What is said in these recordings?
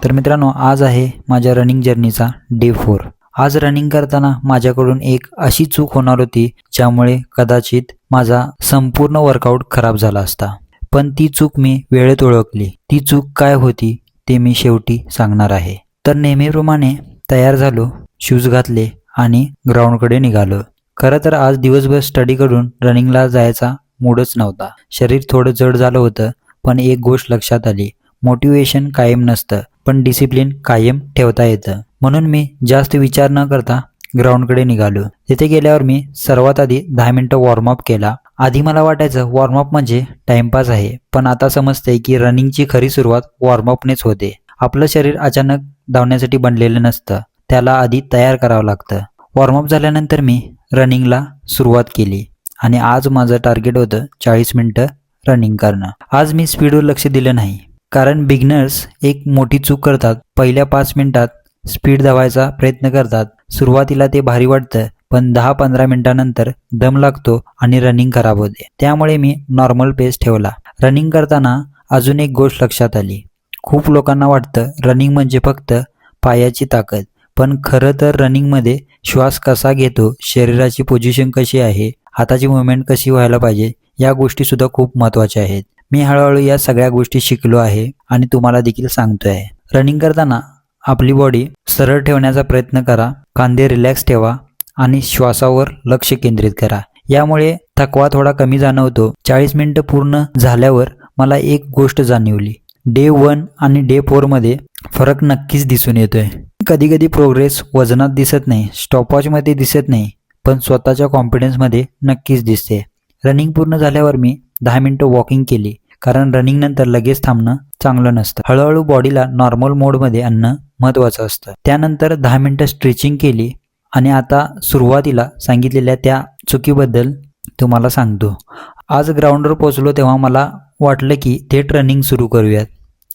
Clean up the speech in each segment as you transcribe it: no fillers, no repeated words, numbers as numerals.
तर मित्रांनो, आज आहे माझ्या रनिंग जर्नीचा डे 4। आज रनिंग करताना माझ्याकडून एक अशी चूक होणार होती ज्यामुळे कदाचित माझा संपूर्ण वर्कआउट खराब झाला असता, पण ती चूक मी वेळेत ओळखली। ती चूक काय होती ते मी शेवटी सांगणार आहे। तर नेहमीप्रमाणे तयार झालो, शूज घातले आणि ग्राउंडकडे निघालो। खरं तर आज दिवसभर स्टडी करून रनिंगला जायचा मूडच नव्हता। शरीर थोडं जड झालं होतं, पण एक गोष्ट लक्षात आली, मोटिवेशन कायम नसतं, पण डिसिप्लिन कायम ठेवता येतं। म्हणून मी जास्त विचार न करता ग्राउंडकडे निघालो। तिथे गेल्यावर मी सर्वात आधी 10 मिनिटं वॉर्मअप केला। आधी मला वाटायचं वॉर्मअप म्हणजे टाइमपास आहे, पण आता समजतंय की रनिंगची खरी सुरुवात वॉर्मअपनेच होते। आपलं शरीर अचानक धावण्यासाठी बनलेलं नसतं, त्याला आधी तयार करावं लागतं। वॉर्मअप झाल्यानंतर मी रनिंगला सुरुवात केली आणि आज माझं टार्गेट होतं 40 मिनिटं रनिंग करणं। आज मी स्पीडवर लक्ष दिलं नाही, कारण बिगिनर्स एक मोठी चूक करतात। पहिल्या 5 मिनिटात स्पीड धावायचा प्रयत्न करतात। सुरुवातीला ते भारी वाटतं, पण 10-15 मिनिटांनंतर दम लागतो आणि रनिंग खराब होते। त्यामुळे मी नॉर्मल पेस ठेवला। रनिंग करताना अजून एक गोष्ट लक्षात आली, खूप लोकांना वाटतं रनिंग म्हणजे फक्त पायाची ताकद, पण खरं तर रनिंगमध्ये श्वास कसा घेतो, शरीराची पोझिशन कशी आहे, हाताची मुवमेंट कशी व्हायला पाहिजे, या गोष्टी सुद्धा खूप महत्त्वाच्या आहेत। मी हळूहळू या सगळ्या गोष्टी शिकलो आहे आणि तुम्हाला देखील सांगतोय। रनिंग करताना आपली बॉडी सरळ ठेवण्याचा प्रयत्न करा, खांदे रिलॅक्स ठेवा आणि श्वासावर लक्ष केंद्रित करा। यामुळे थकवा थोडा कमी जाणवतो। 40 मिनिटं पूर्ण झाल्यावर मला एक गोष्ट जाणवली, डे 1 आणि डे 4 मध्ये फरक नक्कीच दिसून येतोय। कधी कधी प्रोग्रेस वजनात दिसत नाही, स्टॉपवॉचमध्ये दिसत नाही, पण स्वतःच्या कॉन्फिडन्समध्ये नक्कीच दिसते। रनिंग पूर्ण झाल्यावर मी 10 मिनिटं वॉकिंग केली, कारण रनिंग नंतर लगेच थांबणं चांगलं नसतं। हळूहळू बॉडीला नॉर्मल मोडमध्ये आणणं महत्त्वाचं असतं। त्यानंतर 10 मिनिटं स्ट्रेचिंग केली आणि आता सुरुवातीला सांगितलेल्या त्या चुकीबद्दल तुम्हाला सांगतो। आज ग्राउंडवर पोहोचलो तेव्हा मला वाटलं की थेट रनिंग सुरू करूयात,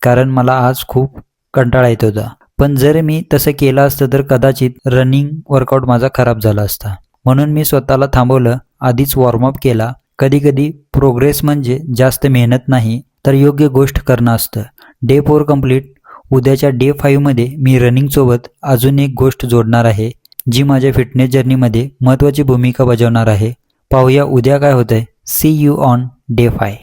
कारण मला आज खूप कंटाळा येत होता। पण जर मी तसं केलं असतं तर कदाचित रनिंग वर्कआउट माझा खराब झाला असता। म्हणून मी स्वतःला थांबवलं, आधीच वॉर्मअप केला। कधी कधी प्रोग्रेस म्हणजे जास्त मेहनत नाही, तर योग्य गोष्ट करणं असतं। Day 4 complete. उद्याच्या डे 5 मध्ये मी रनिंगसोबत अजून एक गोष्ट जोडणार आहे, जी माझ्या फिटनेस जर्नीमध्ये महत्त्वाची भूमिका बजावणार आहे। पाहूया उद्या काय होतंय। See you on day 5।